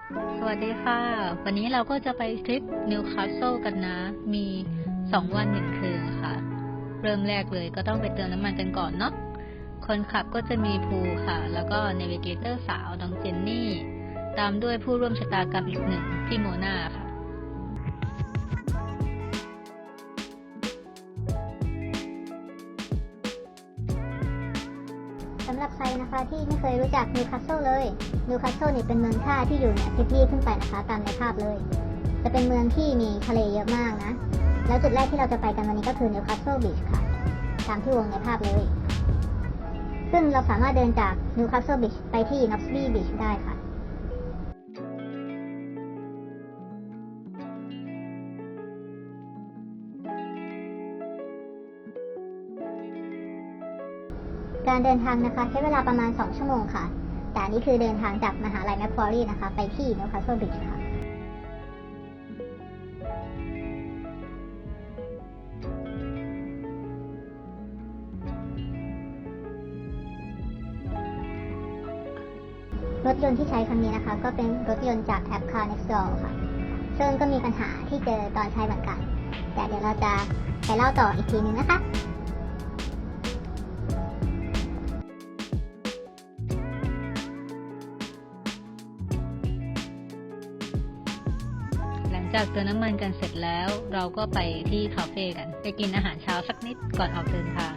สวัสดีค่ะ วันนี้เราก็จะไปทริปนิวคาสเซิลกันนะ มี2 วัน1 คืนค่ะ เริ่มแรกเลยก็ต้องไปเติมน้ำมันกันก่อนเนาะ คนขับก็จะมีภูค่ะ แล้วก็เนวิเกเตอร์สาวน้องเจนนี่ ตามด้วยผู้ร่วมชะตากรรมอีกหนึ่งพี่โมนาค่ะ สำหรับใครนะคะที่ไม่เคยรู้จักนิวคาสเซิลเลยนิวคาสเซิลนี่เป็นเมืองท่าที่อยู่เหนือซิดนีย์ขึ้นไปนะคะตามในภาพเลยจะเป็นเมืองที่มีทะเลเยอะมากนะแล้วจุดแรกที่เราจะไปกันวันนี้ก็คือนิวคาสเซิลบีชค่ะตามที่วงในภาพเลยซึ่งเราสามารถเดินจากนิวคาสเซิลบีชไปที่น็อกซ์บี้บีชได้ค่ะการเดินทางนะคะใช้เวลาประมาณ2 ชั่วโมงค่ะแต่อันนี้คือเดินทางจากมหาลัยแมคควอรีนะคะไปที่นิวคาสเซิลบีชค่ะรถยนต์ที่ใช้ครั้งนี้นะคะก็เป็นรถยนต์จากแอป Car Next Door ค่ะซึ่งก็มีปัญหาที่เจอตอนใช้เหมือนกันแต่เดี๋ยวเราจะไปเล่าต่ออีกทีนึงนะคะหลังจากเติมน้ำมันกันเสร็จแล้ว เราก็ไปที่คาเฟ่กัน ไปกินอาหารเช้าสักนิดก่อนออกเดินทาง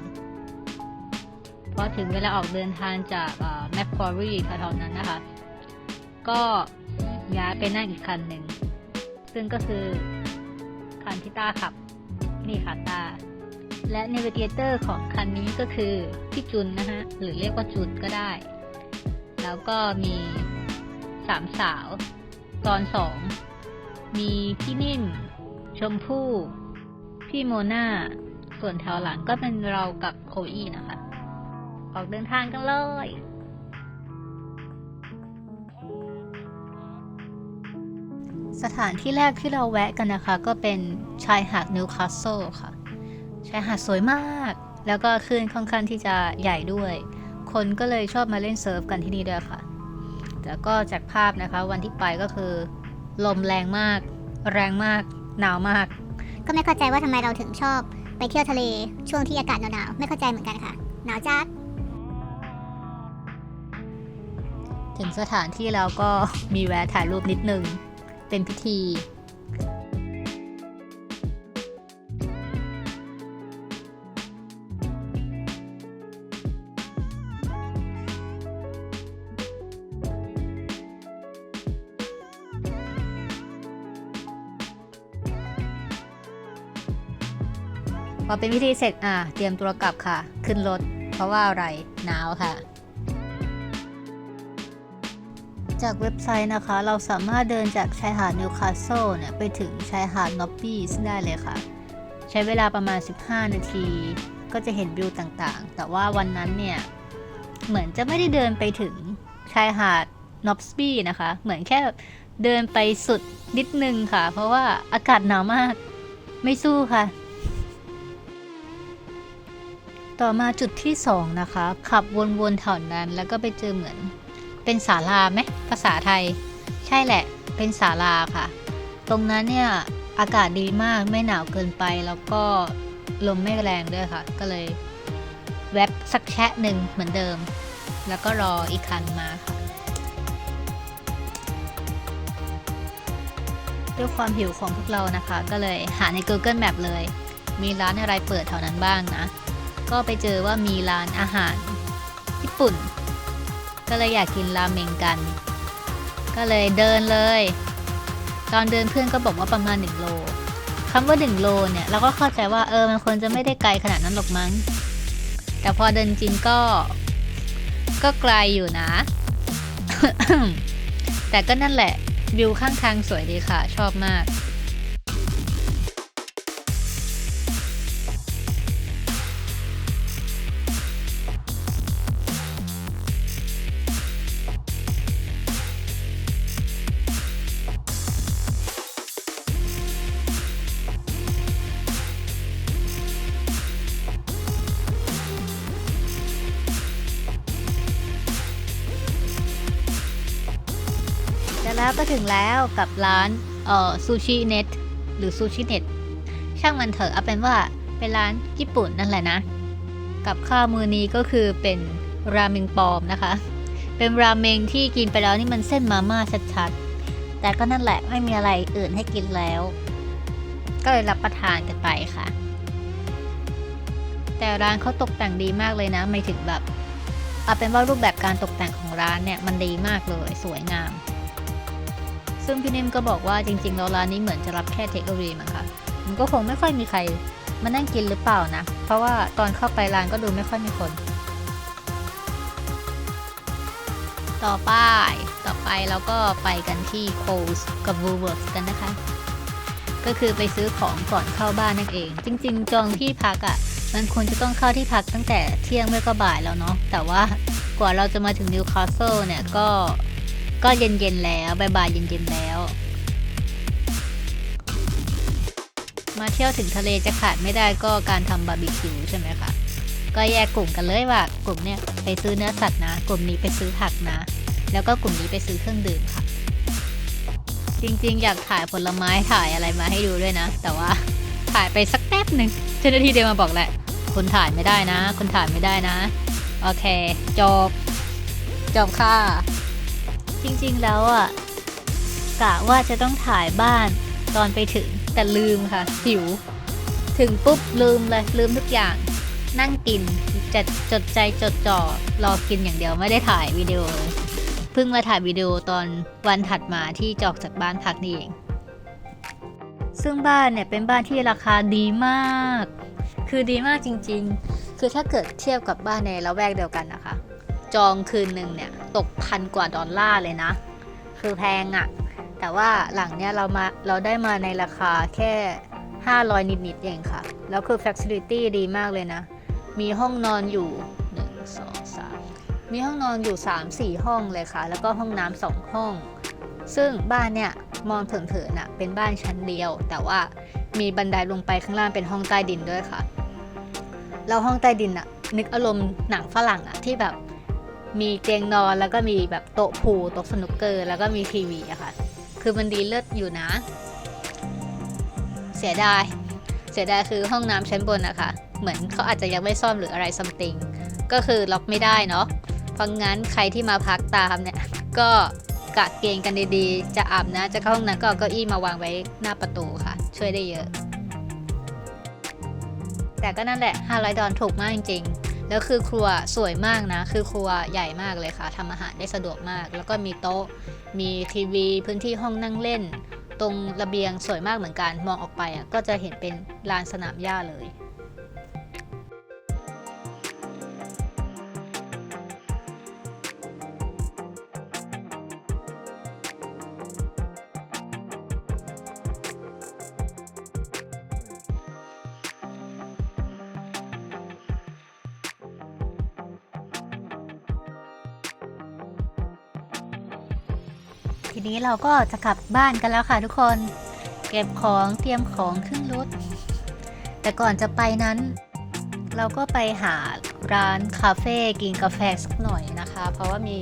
พอถึงเวลาออกเดินทางจากแมคควอรีแถวๆนั้นนะคะ ก็ย้ายไปนั่งอีกคันหนึ่ง ซึ่งก็คือคันที่ต้าขับ นี่ค่ะต้า และเนวิเกเตอร์ของคันนี้ก็คือพี่จุนนะฮะ หรือเรียกว่าจุนก็ได้ แล้วก็มี3 สาว ตอน 2 มีพี่นิ่ม ชมพู่ พี่โมนาส่วนแถวหลังก็เป็นเรากับโคอี้นะคะ ออกเดินทางกันเลย สถานที่แรกที่เราแวะกันนะคะก็เป็นชายหาดนิวคาสเซิลค่ะ ชายหาดสวยมาก แล้วก็คลื่นค่อนข้างที่จะใหญ่ด้วย คนก็เลยชอบมาเล่นเซิร์ฟกันที่นี่ด้วยค่ะ แต่ก็จากภาพนะคะวันที่ไปก็คือลมแรงมาก หนาวมาก ก็ไม่เข้าใจว่าทำไมเราถึงชอบไปเที่ยวทะเลช่วงที่อากาศหนาวๆไม่เข้าใจเหมือนกันค่ะหนาวจัด ถึงสถานที่แล้วก็มีแวะถ่ายรูปนิดนึง เป็นพิธี พอเป็นพิธีเสร็จเตรียมตัวกลับค่ะ ขึ้นรถ เพราะว่าอะไร หนาวค่ะ จากเว็บไซต์นะคะ เราสามารถเดินจากชายหาดนิวคาสเซิลเนี่ยไปถึงชายหาดนอบบี้ได้เลยค่ะ ใช้เวลาประมาณ15 นาที ก็จะเห็นวิวต่างๆ แต่ว่าวันนั้นเนี่ยเหมือนจะไม่ได้เดินไปถึงชายหาดนอบบี้นะคะ เหมือนแค่เดินไปสุดนิดนึงค่ะ เพราะว่าอากาศหนาวมาก ไม่สู้ค่ะ ต่อมาจุดที่2นะคะขับวนๆแถวนั้นแล้วก็ไปเจอเหมือนเป็นศาลาไหมภาษาไทยใช่แหละเป็นศาลาค่ะตรงนั้นเนี่ยอากาศดีมากไม่หนาวเกินไปแล้วก็ลมไม่แรงด้วยค่ะก็เลยแวบสักแชะหนึ่งเหมือนเดิมแล้วก็รออีกคันมาค่ะด้วยความหิวของพวกเรานะคะก็เลยหาใน Google Map เลยมีร้านอะไรเปิดแถวนั้นบ้างนะก็ไปเจอว่ามีร้านอาหารญี่ปุ่นก็เลยอยากกินราเมงกันก็เลยเดินเลยตอนเดินเพื่อนก็บอกว่าประมาณ1 โลคำว่า1 โลเนี่ยเราก็เข้าใจว่ามันควรจะไม่ได้ไกลขนาดนั้นหรอกมั้งแต่พอเดินจริงก็ไกลอยู่นะ แต่ก็นั่นแหละวิวข้างทางสวยดีค่ะชอบมาก แล้วก็ถึงแล้วกับร้านซูชิเน็ตหรือซูชิเน็ตช่างมันเถอะเอาเป็นว่าเป็นร้านญี่ปุ่นนั่นแหละนะกับข้าวมื้อนี้ก็คือเป็นราเมงปลอมนะคะเป็นราเมงที่กินไปแล้วนี่มันเส้นมาม่าชัดๆแต่ก็นั่นแหละไม่มีอะไรอื่นให้กินแล้วก็เลยรับประทานกันไปค่ะแต่ร้านเขาตกแต่งดีมากเลยนะไม่ถึงแบบเอาเป็นว่ารูปแบบการตกแต่งของร้านเนี่ยมันดีมากเลยสวยงามซึ่งพี่นิ่มก็บอกว่าจริงๆแล้วร้านนี้เหมือนจะรับแค่เทคโอเวมั้งคะมันก็คงไม่ค่อยมีใครมานั่งกินหรือเปล่านะเพราะว่าตอนเข้าไปร้านก็ดูไม่ค่อยมีคนต่อไปเราก็ไปกันที่ Coles กับ Woolworths กันนะคะก็คือไปซื้อของก่อนเข้าบ้านนั่นเองจริงๆจองที่พักอ่ะมันควรจะต้องเข้าที่พักตั้งแต่เที่ยงไม่ก็บ่ายแล้วเนาะแต่ว่ากว่าเราจะมาถึงนิวคาสเซิลเนี่ยก็เย็นๆแล้วบ่ายๆเย็นๆแล้วมาเที่ยวถึงทะเลจะขาดไม่ได้ก็การทำบาร์บีคิวใช่ไหมคะก็แยกกลุ่มกันเลยว่ากลุ่มเนี้ยไปซื้อเนื้อสัตว์นะกลุ่มนี้ไปซื้อผักนะแล้วก็กลุ่มนี้ไปซื้อเครื่องดื่มค่ะจริงๆอยากถ่ายผลไม้ถ่ายอะไรมาให้ดูด้วยนะแต่ว่าถ่ายไปสักแป๊บหนึ่งเจ้าหน้าที่เดินมาบอกแหละคุณถ่ายไม่ได้นะคุณถ่ายไม่ได้นะโอเคจบค่ะจริงๆแล้วอ่ะกะว่าจะต้องถ่ายบ้านตอนไปถึงแต่ลืมค่ะหิวถึงปุ๊บลืมเลยลืมทุกอย่างนั่งกินจะจดใจจดจ่อรอกินอย่างเดียวไม่ได้ถ่ายวิดีโอเลยเพิ่งมาถ่ายวิดีโอตอนวันถัดมาที่ออกจากบ้านพักนี่เองซึ่งบ้านเนี่ยเป็นบ้านที่ราคาดีมากคือดีมากจริงๆคือถ้าเกิดเทียบกับบ้านในละแวกเดียวกันนะคะจองคืนหนึ่งเนี่ยตก$1,000 กว่าเลยนะคือแพงอะแต่ว่าหลังเนี้ยเราได้มาในราคาแค่500นิดๆเองค่ะแล้วคือ facility ดีมากเลยนะมีห้องนอนอยู่1 2 3มีห้องนอนอยู่ 3-4 ห้องเลยค่ะแล้วก็ห้องน้ำ2ห้องซึ่งบ้านเนี่ยมองเผินๆน่ะเป็นบ้านชั้นเดียวแต่ว่ามีบันไดลงไปข้างล่างเป็นห้องใต้ดินด้วยค่ะแล้วห้องใต้ดินน่ะนึกอารมณ์หนังฝรั่งอะที่แบบมีเตียงนอนแล้วก็มีแบบโต๊ะพูลโต๊ะสนุกเกอร์แล้วก็มีทีวีอะค่ะคือมันดีเลิศอยู่นะเสียดายคือห้องน้ำชั้นบนนะคะเหมือนเขาอาจจะยังไม่ซ่อมหรืออะไรซัมติงก็คือล็อกไม่ได้เนาะเพราะงั้นใครที่มาพักตามเนี่ยก็กะเกณฑ์กันดีๆจะอาบนะจะเข้าห้องน้ำก็เอาเก้าอี้มาวางไว้หน้าประตูค่ะช่วยได้เยอะแต่ก็นั่นแหละ$500ถูกมากจริงๆแล้วคือครัวสวยมากนะคือครัวใหญ่มากเลยค่ะทำอาหารได้สะดวกมากแล้วก็มีโต๊ะมีทีวีพื้นที่ห้องนั่งเล่นตรงระเบียงสวยมากเหมือนกันมองออกไปอ่ะก็จะเห็นเป็นลานสนามหญ้าเลยทีนี้เราก็จะกลับบ้านกันแล้วค่ะทุกคนเก็บของเตรียมของขึ้นรถแต่ก่อนจะไปนั้นเราก็ไปหาร้านคาเฟ่กินกาแฟสักหน่อยนะคะเพราะว่ามี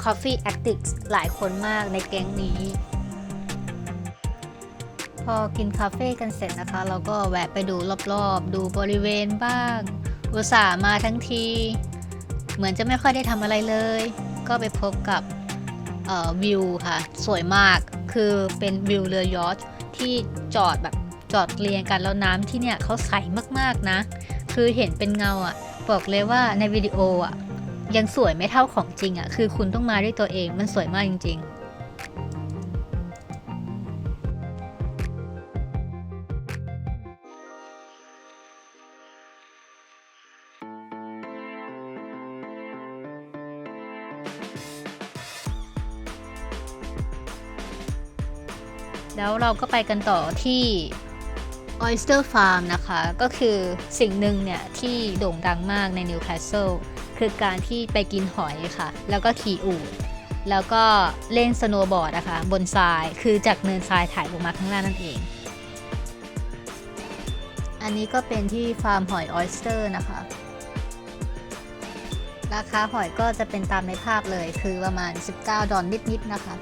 Coffee Addicts หลายคนมากในแก๊งนี้พอกินคาเฟ่กันเสร็จนะคะเราก็แวะไปดูรอบๆดูบริเวณบ้างอุตส่าห์มาทั้งทีเหมือนจะไม่ค่อยได้ทำอะไรเลยก็ไปพบกับวิวค่ะสวยมากคือเป็นวิวเรือยอชท์ที่จอดเรียงกันแล้วน้ำที่เนี่ยเขาใสมากๆนะคือเห็นเป็นเงาอ่ะบอกเลยว่าในวิดีโออ่ะยังสวยไม่เท่าของจริงอ่ะคือคุณต้องมาด้วยตัวเองมันสวยมากจริงๆแล้วเราก็ไปกันต่อที่ Oyster Farm นะคะก็คือสิ่งหนึ่งเนี่ยที่โด่งดังมากในนิวคาสเซิลคือการที่ไปกินหอยค่ะแล้วก็ขี่อูฐแล้วก็เล่นสโนว์บอร์ดนะคะบนทรายคือจากเนินทรายถ่ายลงมาข้างล่างนั่นเองอันนี้ก็เป็นที่ฟาร์มหอยออยสเตอร์นะคะราคาหอยก็จะเป็นตามในภาพเลยคือประมาณ$19นิดๆนะคะ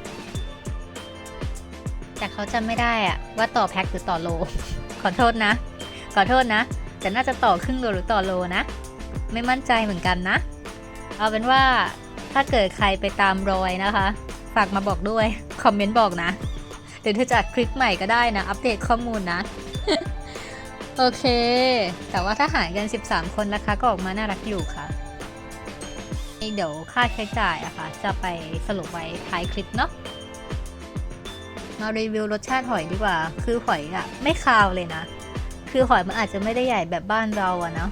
แต่เขาจำไม่ได้อะว่าต่อแพ็คหรือต่อโล ขอโทษนะ ขอโทษนะแต่น่าจะต่อครึ่งโลหรือต่อโลนะ ไม่มั่นใจเหมือนกันนะ เอาเป็นว่าถ้าเกิดใครไปตามรอยนะคะ ฝากมาบอกด้วย คอมเมนต์บอกนะหรือเธอจะอัดคลิปใหม่ก็ได้นะ อัปเดตข้อมูลนะ โอเค แต่ว่าถ้าหารกัน13คนราคาก็ออกมาน่ารักอยู่ค่ะ เดี๋ยวค่าใช้จ่ายอะค่ะจะไปสรุปไว้ท้ายคลิปเนาะ มารีวิวรสชาติหอยดีกว่า คือหอยอะไม่คาวเลยนะ คือหอยมันอาจจะไม่ได้ใหญ่แบบบ้านเราอะเนาะ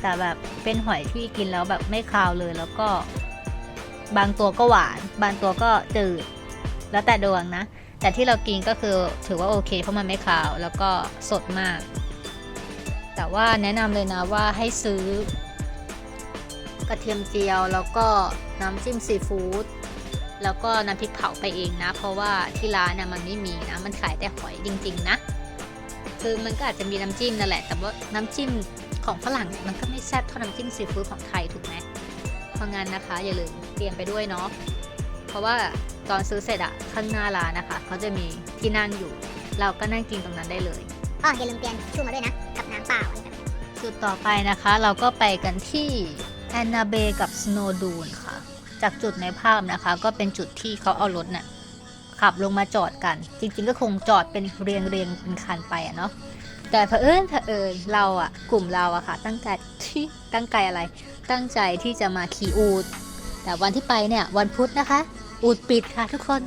แต่แบบเป็นหอยที่กินแล้วแบบไม่คาวเลย แล้วก็บางตัวก็หวาน บางตัวก็จืด แล้วแต่ดวงนะ แต่ที่เรากินก็คือถือว่าโอเคเพราะมันไม่คาว แล้วก็สดมาก แต่ว่าแนะนำเลยนะว่าให้ซื้อกระเทียมเจียวแล้วก็น้ำจิ้มซีฟู้ดแล้วก็น้ำพริกเผาไปเองนะ เพราะว่าที่ร้านนะมันไม่มีนะ มันขายแต่หอยจริงๆนะ คือมันก็อาจจะมีน้ำจิ้มนั่นแหละแต่ว่าน้ำจิ้มของฝรั่งมันก็ไม่แซ่บเท่าน้ำจิ้มซีฟู้ดของไทยถูกไหมเพราะงั้นนะคะอย่าลืมเตรียมไปด้วยเนาะเพราะว่าตอนซื้อเสร็จอะข้างหน้าร้านนะคะเขาจะมีที่นั่งอยู่เราก็นั่งกินตรงนั้นได้เลยอย่าลืมเตรียมชูมาด้วยนะกับน้ำเปล่าอะไรแบบนี้จุดต่อไปนะคะเราก็ไปกันที่แอนนาเบกับสโนว์ดูนค่ะจากจุดในภาพนะคะก็เป็นจุดที่เขาเอารถน่ะขับลงมาจอดกันจริงๆก็คงจอดเป็นเรียงเป็นคันไปอะเนาะแต่เผอิญเราอะกลุ่มเราอะค่ะตั้งใจที่จะมาขี่อูฐแต่วันที่ไปเนี่ยวันพุธนะคะอูฐปิดค่ะทุกคน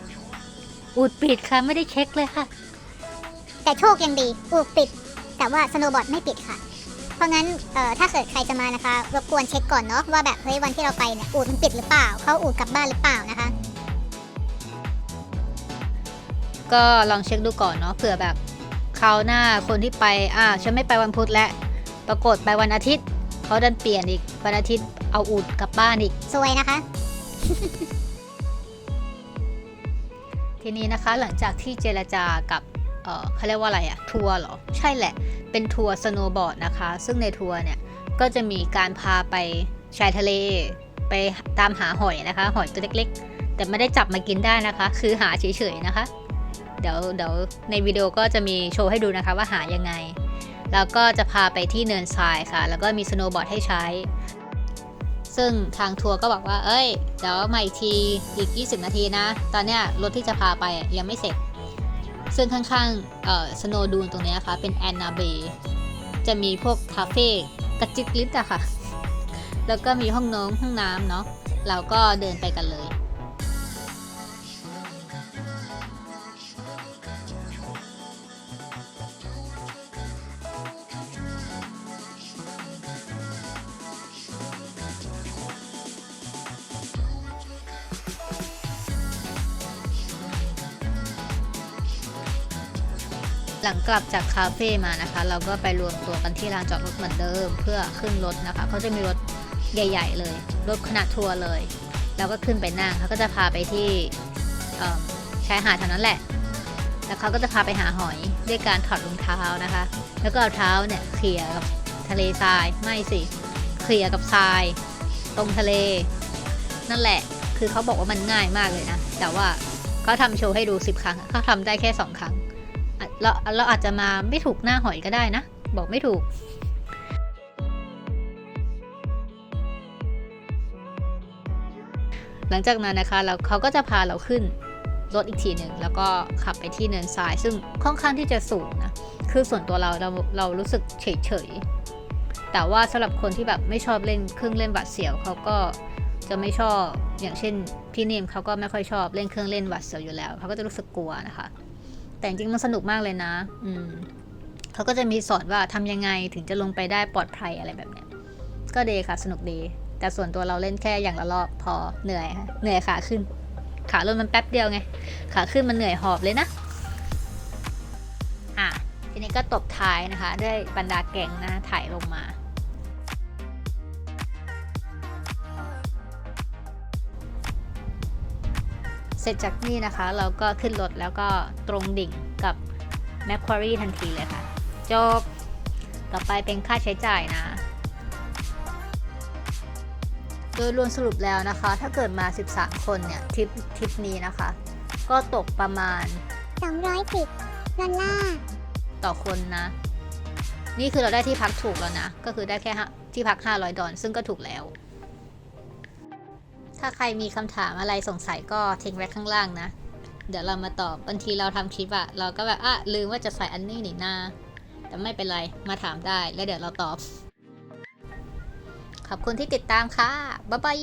อูฐปิดค่ะไม่ได้เช็คเลยค่ะแต่โชคยังดีอูฐปิดแต่ว่าสโนว์บอร์ดไม่ปิดค่ะเพราะงั้นถ้าเกิดใครจะมานะคะรบกวนเช็คก่อนเนาะว่าแบบเฮ้ยวันที่เราไปเนี่ยอูฐมันปิดหรือเปล่าเข้าอูฐกลับบ้านหรือเปล่านะคะก็ลองเช็คดูก่อนเนาะเผื่อแบบคราวหน้าคนที่ไปฉันไม่ไปวันพุธแล้วปรากฏไปวันอาทิตย์เขาดันเปลี่ยนอีกวันอาทิตย์เอาอูฐกลับบ้านอีกซวยนะคะ ทีนี้นะคะหลังจากที่เจรจากับเขาเรียกว่าอะไรอะทัวร์เหรอใช่แหละเป็นทัวร์สโนว์บอร์ดนะคะซึ่งในทัวร์เนี่ยก็จะมีการพาไปชายทะเลไปตามหาหอยนะคะหอยตัวเล็กๆแต่ไม่ได้จับมากินได้นะคะคือหาเฉยๆนะคะเดี๋ยวในวิดีโอก็จะมีโชว์ให้ดูนะคะว่าหายังไงแล้วก็จะพาไปที่เนินทรายค่ะแล้วก็มีสโนว์บอร์ดให้ใช้ซึ่งทางทัวร์ก็บอกว่าเดี๋ยวมาอีกทีอีก20 นาทีนะตอนเนี้ยรถที่จะพาไปยังไม่เสร็จซึ่งข้างๆสโนว์ดูนตรงนี้ค่ะเป็นแอนนาเบย์จะมีพวกคาเฟ่กระจิกลิฟต์อะค่ะแล้วก็มีห้องน้ำเนาะเราก็เดินไปกันเลยหลังกลับจากคาเฟ่มานะคะเราก็ไปรวมตัวกันที่ลานจอดรถเหมือนเดิมเพื่อขึ้นรถนะคะเขาจะมีรถใหญ่ๆเลยรถคณะทัวร์เลยแล้วก็ขึ้นไปนั่งเขาก็จะพาไปที่ชายหาดแถวนั้นแหละแล้วเขาก็จะพาไปหาหอยด้วยการถอดรองเท้านะคะแล้วก็เอาเท้าเนี่ยเขี่ยกับทะเลทรายไม่สิเขี่ยกับทรายตรงทะเลนั่นแหละคือเขาบอกว่ามันง่ายมากเลยนะแต่ว่าเขาทำโชว์ให้ดู10 ครั้งเขาทำได้แค่2 ครั้งเราอาจจะมาไม่ถูกหน้าหอยก็ได้นะบอกไม่ถูกหลังจากนั้นนะคะเขาก็จะพาเราขึ้นรถอีกทีหนึ่งแล้วก็ขับไปที่เนินทรายซึ่งค่อนข้างที่จะสูงนะคือส่วนตัวเรารู้สึกเฉยๆแต่ว่าสำหรับคนที่แบบไม่ชอบเล่นเครื่องเล่นหวาดเสียวเขาก็จะไม่ชอบอย่างเช่นพี่เนมเขาก็ไม่ค่อยชอบเล่นเครื่องเล่นหวาดเสียวอยู่แล้วเขาก็จะรู้สึกกลัวนะคะแต่จริงมันสนุกมากเลยนะเขาก็จะมีสอนว่าทำยังไงถึงจะลงไปได้ปลอดภัยอะไรแบบเนี้ยก็ดีค่ะสนุกดีแต่ส่วนตัวเราเล่นแค่อย่างละรอบพอเหนื่อยค่ะเหนื่อยขาขึ้นขาลงมันแป๊บเดียวไงขาขึ้นมันเหนื่อยหอบเลยนะทีนี้ก็ตบท้ายนะคะด้วยบรรดาแก่งนะถ่ายลงมาเสร็จจากนี่นะคะเราก็ขึ้นรถแล้วก็ตรงดิ่งกับแมคควารีทันทีเลยค่ะจบต่อไปเป็นค่าใช้จ่ายนะโดยรวมสรุปแล้วนะคะถ้าเกิดมา13 คนเนี่ยทริปนี้นะคะก็ตกประมาณ 210 ดอลลาร์ ต่อคนนะ นี่คือเราได้ที่พักถูกแล้วนะ ก็คือได้แค่ที่พัก$500 ซึ่งก็ถูกแล้ว ถ้าใครมีคำถามอะไรสงสัยก็ทิ้งไว้ข้างล่างนะ เดี๋ยวเรามาตอบบางทีเราทำคลิปอะเราก็แบบลืมว่าจะใส่อันนี้นี่นาแต่ไม่เป็นไรมาถามได้แล้วเดี๋ยวเราตอบ ขอบคุณที่ติดตามค่ะ บ๊ายบาย